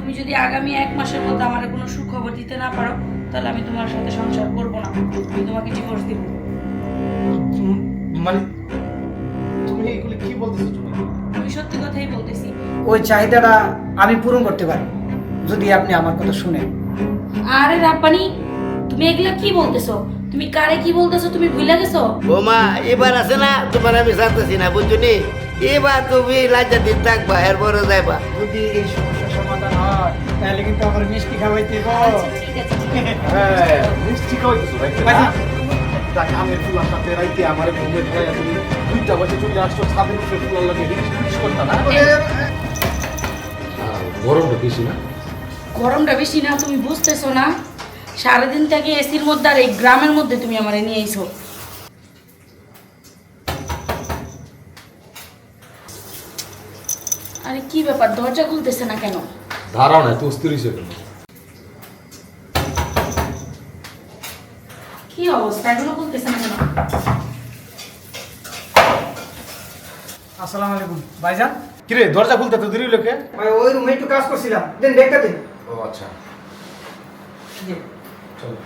তুমি যদি আগামী 1 মাসের মধ্যে আমার কোনো সুখবর দিতে না পারো তাহলে আমি তোমার সাথে সংসার করব না, আমি তোমাকে ডিভোর্স দিব। মানে তুমি এগুলো কি বলতেছো তুমি? আমি সত্যি কথাই বলতেছি। ওই চাহিদাটা আমি পূরণ করতে পারি যদি আপনি আমার কথা শুনেন। আরে রাব্বানি, তুমি এগুলা কি বলতেছো? তুমি কারে কি বলতেছো? তুমি ভুলে গেছো? বোমা এবার আছে না তোমার আমি জানতেছি না বুঝছনি, এবার তুমি লাজ্জা দিন থাকবা এরপরে যাইবা। যদি এই সমস্যার সমাধান হয় তাহলে কিন্তু আমার মিষ্টি খাওয়াইতে আচ্ছা ঠিক আছে, ঠিক আছে। হ্যাঁ মিষ্টি খাওয়াইতেছো রাইতে না? তাকে আমের ফুলার সাথে রাইতে আমার ঘুমে খাইয়া তুমি 2টা বাজে চলে আসছো ছাদের উপরে ফুলার লাগে হিস করতা না? গরমটা বেশি না? গরমটা বেশি না, তুমি বুঝতেছো না? সারাদিন থেকে এসির মধ্যে আর এই গ্রামের মধ্যে তুমি আমারে নিয়ে আইছো। আরে কি ব্যাপার, দরজা খুলতেছে না কেন? দাঁড়াও না, এত অস্থির হইছে কেন? কি অবস্থা, এখনো খুলতেছে না কেন? আসসালামু আলাইকুম ভাইজান। কিরে দরজা খুলতে তো দেরি লোকে? ভাই ওই রুমে একটু কাজ করছিলাম, দেন ব্যাগটা দিন। ও আচ্ছা জি। চলো।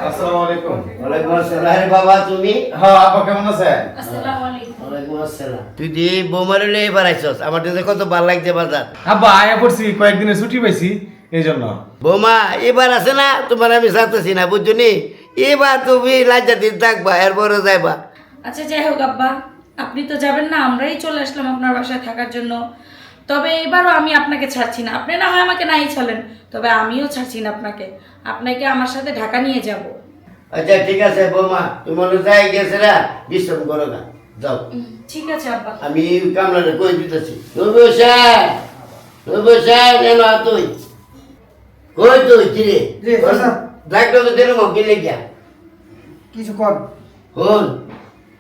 আসসালামু আলাইকুম। ওয়ালাইকুম আসসালাম। আরে বাবা তুমি? হ্যাঁ আপা কেমন আছেন? আসসালামু আলাইকুম। ওয়ালাইকুম আসসালাম। তুই যে বোমারে লয়ে এবার আইছস, আমার তো কত ভালো লাগছে বাজার। আব্বা আয়া পড়ছি, কয়েকদিনের ছুটি পাইছি এই জন্য। বোমা এবার আছে না তোমার আমি জানতেছি না বুঝছনি, এবার তুমি লাজ্জা দিন থাকবা এরপরে যাইবা। আচ্ছা যাই হোক আব্বা, আপনি তো যাবেন না, আমরাই চলে আসলাম আপনার বাসায় থাকার জন্য। তবে এবারও আমি আপনাকে ছাড়ছি না, আপনি না হয় আমাকে নাই ছাড়লেন, তবে আমিও ছাড়ছি না আপনাকে। আপনাকে আমার সাথে ঢাকা নিয়ে যাব। আচ্ছা ঠিক আছে বৌমা, তোমার যাই গেছে না বিশ্রাম করো না, যাও। ঠিক আছে আব্বা। আমি কামলারে কই দিতেছি। তুই কই তুই কিরে? জি, চাচা। ডাক্তার তো দেন কিনে গিয়া কিছু কর। হন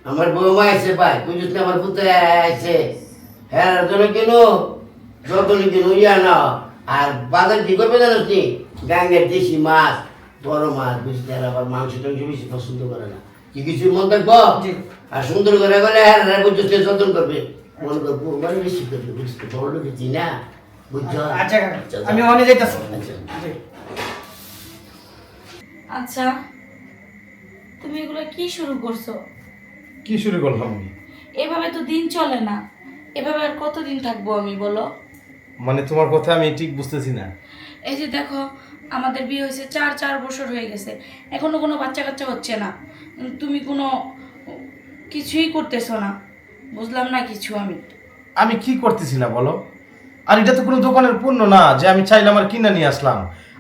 আমার বৌমা আছে ভাই, তুই যদি আমার পুত্র আছে হ্যাঁ তোর কেন যতন কেন ইয়া না। আর বাজার কি করবে জানিস নি, গাঙ্গের দেশি মাছ, বড় মাছ বুঝতে, আর আবার মাংস টাংস বেশি পছন্দ করে না। কি কিছু মন থাকবো জি। আর সুন্দর করে গেলে হ্যাঁ বুঝতে যত্ন করবে, মনে করবো মানে বেশি করবে বুঝতে, বড় লোক জি না বুঝছো। আচ্ছা কাকা, আমি ওখানে যাইতাছি। আচ্ছা জি। আচ্ছা তুমি এগুলো কি শুরু করছো? কি শুরু করলাম আমি? এভাবে তো দিন চলে না, এভাবে আর কতদিন থাকবো আমি বলো? মানে তোমার কথা আমি ঠিক বুঝতেছি না। এই যে দেখো, আমাদের বিয়ে হয়েছে 4 বছর হয়ে গেছে, এখনো কোনো বাচ্চা কাচ্চা হচ্ছে না। তুমি কোনো কিছুই করতেছো না, বুঝলাম না কিছু আমি। আমি কি করতেছি না বলো? আর এটা তো কোনো দোকানের পণ্য না যে আমি চাইলাম আর কিনে নিয়ে আসলাম।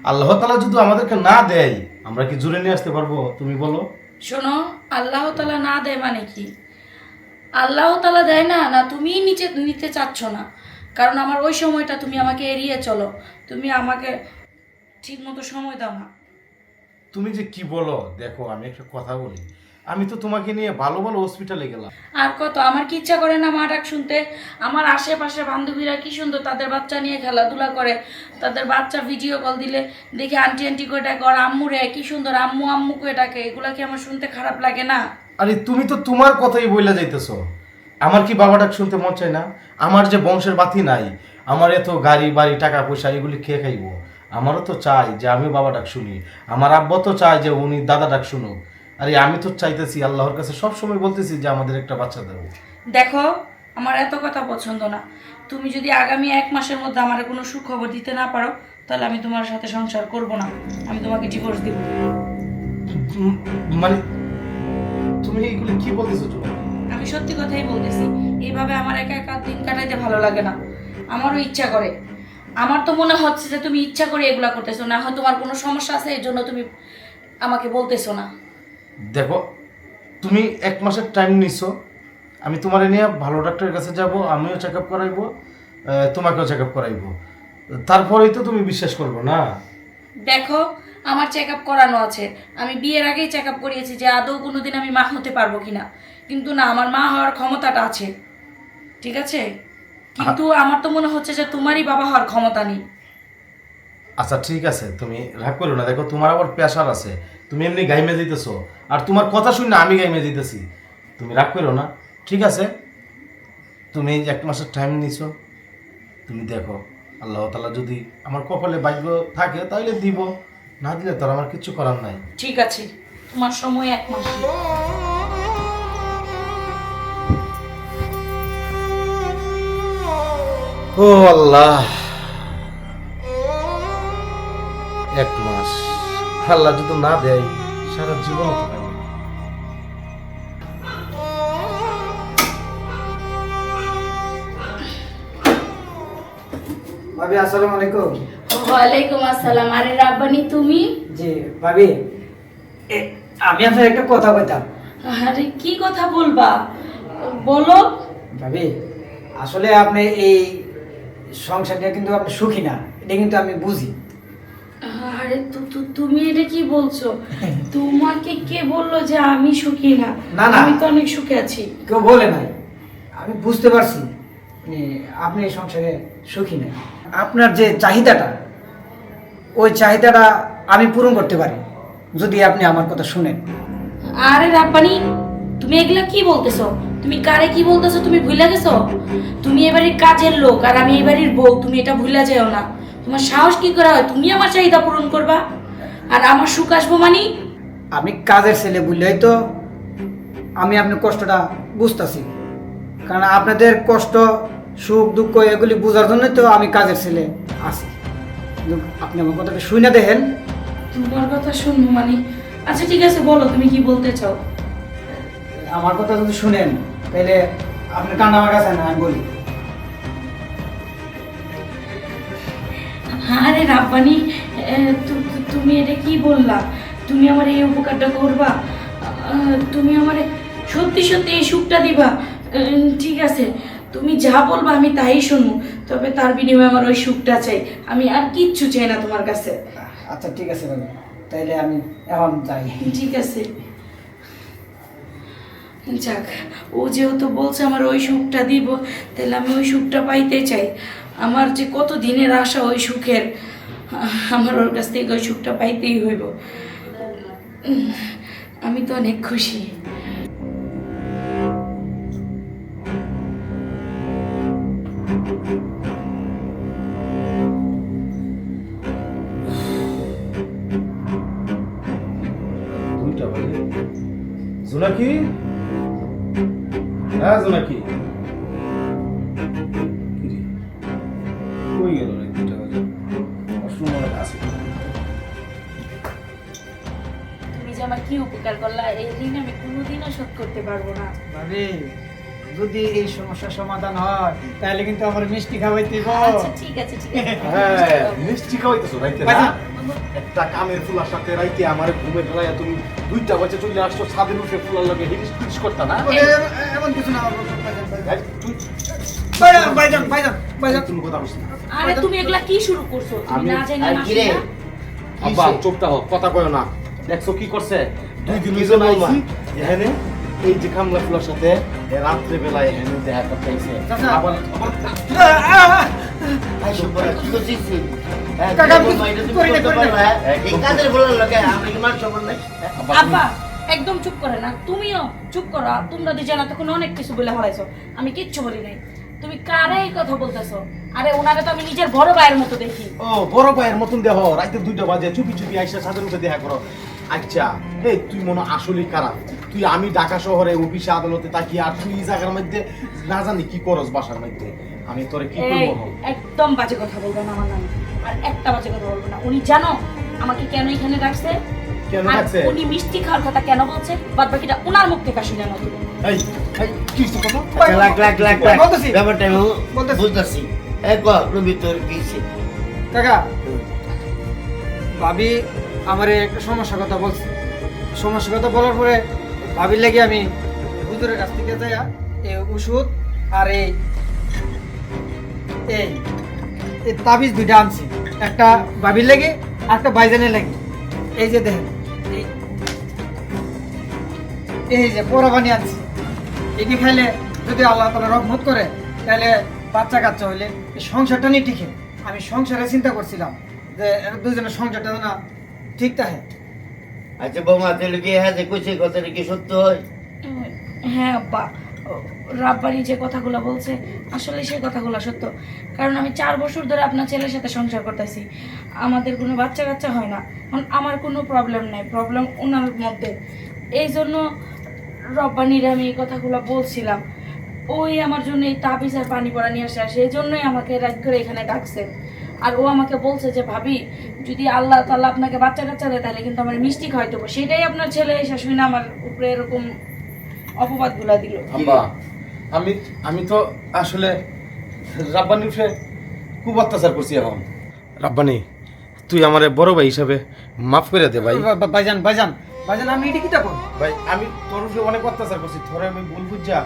আল্লাহ তাআলা যদি আমাদেরকে না দেয় আমরা কি জুড়ে নিয়ে আসতে পারবো তুমি বলো? শোনো, আল্লাহ তাআলা না দেয় মানে কি? আল্লাহ তাআলা দেয় না, না তুমিই নিচে নিতে চাচ্ছ না? কারণ আমার ওই সময়টা তুমি আমাকে এড়িয়ে চলো, তুমি আমাকে ঠিক মতো সময় দাও না। তুমি যে কি বলো দেখো, আমি একটা কথা বলি, আমি তো তোমাকে নিয়ে ভালো ভালো হসপিটালে গেলাম। আর কত, আমার কি ইচ্ছা করে না মা ডাক শুনতে? আমার আশেপাশে বান্ধবীরা কি সুন্দর তাদের বাচ্চা নিয়ে খেলাধুলা করে, তাদের বাচ্চা ভিডিও কল দিলে দেখি আন্টি আন্টি করে ডাকে, আর আম্মু রে কি সুন্দর আম্মু আম্মু করে ডাকে, এগুলা কি আমার শুনতে খারাপ লাগে না? আরে তুমি তো তোমার কথাই বইলা যাইতেছো, আমার কি বাবা ডাক শুনতে মন চায় না? আমার যে বংশের বাতি নাই, আমার এত গাড়ি বাড়ি টাকা পয়সা এগুলি খেয়ে খাইবো, আমারও তো চাই যে আমি বাবা ডাক শুনি, আমার আব্বা তো চায় যে উনি দাদা ডাক শুনুক। আরে আমি তো চাইতেছি আল্লাহর কাছে সব সময় বলতেছি যে আমাদের একটা বাচ্চা দেবো। দেখো, আমার এত কথা পছন্দ না। তুমি যদি আগামী 1 মাসের মধ্যে আমার কোনো সুখবর দিতে না পারো তাহলে আমি তোমার সাথে সংসার করব না, আমি তোমাকে ডিভোর্স দিব। মানে তুমি এগুলো কি বলতেছো তুমি? আমি সত্যি কথাই বলতেছি, এইভাবে আমার একা একা দিন কাটাইতে ভালো লাগে না, আমারও ইচ্ছা করে। আমার তো মনে হচ্ছে যে তুমি ইচ্ছা করে এগুলা করতেছো, না হয় তোমার কোনো সমস্যা আছে এর জন্য তুমি আমাকে বলতেছো না। দেখো, তুমি 1 মাসের টাইম নিছো, আমি তোমার নিয়ে ভালো ডাক্তারের কাছে যাব, আমিও চেক আপ করাইবো, তোমাকেও চেক আপ করাইবো, তারপরেই তো তুমি বিশ্বাস করবো না? দেখো, আমার চেক আপ করানো আছে, আমি বিয়ের আগেই চেক আপ করিয়েছি যে আদৌ কোনোদিন আমি মা হতে পারবো কিনা, কিন্তু না, আমার মা হওয়ার ক্ষমতাটা আছে, ঠিক আছে, কিন্তু আমার তো মনে হচ্ছে যে তোমারই বাবা হওয়ার ক্ষমতা নেই। আচ্ছা ঠিক আছে, তুমি রাগ করো না। দেখো তোমার আবার প্রেশার আছে, তুমি এমনি গাইমে দিতেছো, আর তোমার কথা শুনে আমি গাইমে দিতেছি। তুমি রাগ করো না, ঠিক আছে? তুমি এই যে 1 মাসের টাইম নিছো, তুমি দেখো আল্লাহ তাআলা যদি আমার কপালে ভাগ্য থাকে তাহলে দিব, না দিলে তো আর আমার কিছু করার নাই। ঠিক আছে, তোমার সময় 1 মাস। ও আল্লাহ, 1 মাস আল্লাহ যদি না দেয় সারা জীবন তো পাবো না। ভাবি আসসালামু আলাইকুম। ওয়ালাইকুম আসসালাম। আরে রাব্বানি তুমি? জি ভাবি, আমি আপনার একটা কথা কইতাম। আরে কি কথা বলবা, বলো। ভাবি আসলে আপনি এই সংসারটা কিন্তু আপনি সুখী না, এটা কিন্তু আমি বুঝি। আরে তুমি এটা কি বলছো? তোমাকে কে বললো যে আমি সুখী না? না, না। আমি তো অনেক সুখে আছি। কেউ বলে নাই, আমি বুঝতে পারছি মানে আপনি এই সংসারে সুখী না। আপনার যে চাহিদাটা, ওই চাহিদাটা আমি পূরণ করতে পারি যদি আপনি আমার কথা শুনেন। আরে রাব্বানি, তুমি এগুলা কি বলতেছো? তুমি কারে কি বলতেছো? তুমি ভুলে গেছো? তুমি এবারের কাজের লোক আর আমি এবারের বউ, তুমি এটা ভুলে যাও না। তোমার সাহস কি করে হয় তুমি আমার চাহিদা পূরণ করবা আর আমার সুখ আসবো মানে? আমি কাজের ছেলে বললেই তো আমি আপনার কষ্টটা বুঝতেছি, কারণ আপনাদের কষ্ট সুখ দুঃখ এগুলি বোঝার জন্যই তো আমি কাজের ছেলে আছি। কিন্তু আপনি আমার কথাটা শুনে দেখেন। তোমার কথা শুনবো মানে? আচ্ছা ঠিক আছে, বলো তুমি কি বলতে চাও। আমার কথা যদি শুনেন তাহলে আপনার কান্না আমার কাছে না, আমি বলি। আরে রাব্বানি, তুমি এটা কি বললা? তুমি আমার এই উপকারটা করবা? তুমি আমার সত্যি সত্যি এই সুখটা দিবা? ঠিক আছে, তুমি যা বলবা আমি তাই শুনবো, তবে তার বিনিময়ে আমার ওই সুখটা চাই। আমি আর কিচ্ছু চাই না তোমার কাছে। আচ্ছা ঠিক আছে ভাবি, তাইলে আমি এখন যাই। ঠিক আছে, যাক, ও যেহেতু বলছে আমার ওই সুখটা দিব, তাহলে আমি ওই সুখটা পাইতে চাই। আমার যে কত দিনের আশা ওই সুখের, আমার ওর কাছ থেকে ওই সুখটা পাইতেই হইব। আমি তো অনেক খুশি। দুইটা বাজে। জোনাকি, হ্যাঁ জোনাকি, কিরে, কই গেল রে? 2টা বাজে, ওয়াশরুম মনে হয় আছে। তুমি যে আমার কি উপকার করলা, এই ঋণ আমি কোনোদিনও শোধ করতে পারবো না। ভাবি যদি এই সমস্যার সমাধান হয় তাহলে কিন্তু আমার মিষ্টি খাওয়াইতে দিব। আচ্ছা ঠিক আছে, ঠিক আছে। হ্যাঁ, মিষ্টি খাওয়াইতেছো রাইতে না? বাজে। একটা কামের ফুলার সাথে রাইতে আমারে ঘুমের বেলায় তুমি 2টা বাজে চলে আসছো, ছাদের উপরে ফুলার লগে হিরিস ফিরিস করতা না? এমন কিছু না আমার এই, তুই ভাইজান ভাইজান ভাইজান। তুমি কথা বলছিস না? আরে তুমি এগুলা কি শুরু করছো? তুমি না জানি আর না কি রে? শুনে? আব্বা চুপটা হোক, কথা কয় না। দেখছো কি করছে? 2 দিন কি হইছে না বলবো? আইছি, এখানে এই যে কামলা ফুলার সাথে রাত্রে বেলায় এখানে দেখা করতে আইছে। চাচা। আবার আই সুবরা কি করছিস? কাকা, আমি এটা তুমি করি না, করতে করি না। পারো, হ্যাঁ? এই কাজের বলার লোকে আমরা কি মান সম্মান নাই? হ্যাঁ? আব্বা, তুমি- আব্বা একদম চুপ করে না, তুমিও চুপ করো। আর তোমরা দুজন তখন অনেক কিছু বলে হারাইছো, আমি কিচ্ছু বলি নাই। তুমি কারে এই কথা বলতেছো? আরে ওনারে তো আমি নিজের বড় ভাইয়ের মতো দেখি। ও বড় ভাইয়ের মতন দেহ, রাতে 2টা বাজে চুপি চুপি আইসা ছাদের উপরে দেখা করো। আচ্ছা এই তুই মনে আসলেই খারাপ। তুই আমি ঢাকা শহরে অফিসে আদালতে থাকি, আর তুই এই জায়গার মধ্যে না জানি কি করস বাসার মধ্যে। আমি তোরে কি এই করবো? একদম বাজে কথা বলবে না আমার নামে, আর একটা বাজে কথা বলবে না। উনি জানো আমাকে কেন এখানে রাখছে? কেন আর রাখছে? উনি মিষ্টি খাওয়ার কথা কেন বলছে, বাদ বাকিটা ওনার মুখ থেকে শুনে নাও তুমি। এই এই কি হইছে কথা? আচ্ছা, লাগ লাগ লাগ লাগ। বলতেছি। ব্যাপারটা আমি বলতেছি। বুঝতেছি। এই কর, রবি তোর কি হইছে? কাকা, ভাবি আমার একটা সমস্যার কথা বলছে। সমস্যার কথা বলার পরে ভাবির লাগে আমি হুজুরের কাছ থেকে যাই এই ওষুধ আর এই এই এই তাবিজ 2টা আনছি, একটা ভাবির লাগে আর একটা বাইজানের লাগে। এই যে দেখেন, এই যে পোড়া পানি আনছি, এটি খাইলে যদি আল্লাহ তাআলা রহমত করে তাহলে বাচ্চা কাচ্চা হইলে এই সংসারটা নিয়ে টিকে। আমি সংসারে চিন্তা করছিলাম যে দুজনের সংসারটা না ঠিক থাকে। আচ্ছা বৌমা তাহলে কি হ্যাঁ যে কইছে কথাটা কি সত্য হয়? হ্যাঁ আব্বা, রাব্বানি যে কথাগুলো বলছে আসলে সেই কথাগুলো সত্য। কারণ আমি 4 বছর ধরে আপনার ছেলের সাথে সংসার করতেছি, আমাদের কোনো বাচ্চা কাচ্চা হয় না। এখন আমার কোনো প্রবলেম নাই, প্রবলেম ওনার মধ্যে। এই জন্য রব্বানির আমি এই কথাগুলো বলছিলাম। ওই আমার জন্য এই তাবিজ আর পানি পড়া নিয়ে আসে, আর সেই জন্যই আমাকে রাগ করে এখানে ডাকছে। আর ও আমাকে বলছে যে ভাবি যদি আল্লাহ তাআলা আপনাকে বাচ্চা কাচ্চা দেয় তাহলে কিন্তু আমার মিষ্টি খাওয়াইতে হবে। সেটাই আপনার ছেলে এসে শুনে আমার উপরে এরকম অপবাদগুলা দিল। আব্বা আমি তো আসলে রাব্বানির উপরে খুব অত্যাচার করছি। এখন রাব্বানি তুই আমারে বড় ভাই হিসাবে মাফ করে দে ভাই। ভাইজান ভাইজান ভাইজান আমি এটা কিটা করব? ভাই আমি তোর উপরে অনেক অত্যাচার করছি, তোরে আমি ভুল বুঝা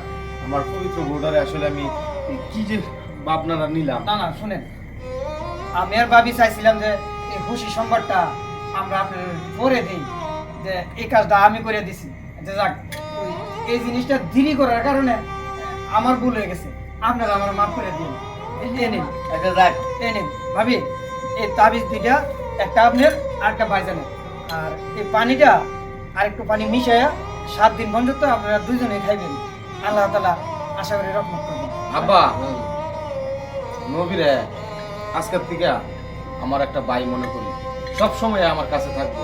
আমার পবিত্র বোর্ডারে আসলে আমি কি যে ভাবনাটা নিলাম। না না শুনেন, আমি আর ভাবি চাইছিলাম যে এই খুশি সংবাদটা আমরা আপনার করে দিই, যে এই কাজটা আমি করে দিছি। যে যাক, এই জিনিসটা দেরি করার কারণে আমার ভুল হয়ে গেছে, আপনারা আমার মাফ করে দিন। এই নিন, আচ্ছা যাক, এই নিন ভাবি, এই তাবিজ দুইটা, একটা আপনার আর একটা ভাইজানের। আর এই পানিটা আর একটু পানি মিশাইয়া 7 দিন পর্যন্ত আপনারা দুজনে খাইবেন। আল্লাহ তাআলা আশা করি রহমত করবেন। আব্বা নবীরে আজকের থেকে আমার একটা ভাই মনে করি, সব সময় আমার কাছে থাকবো।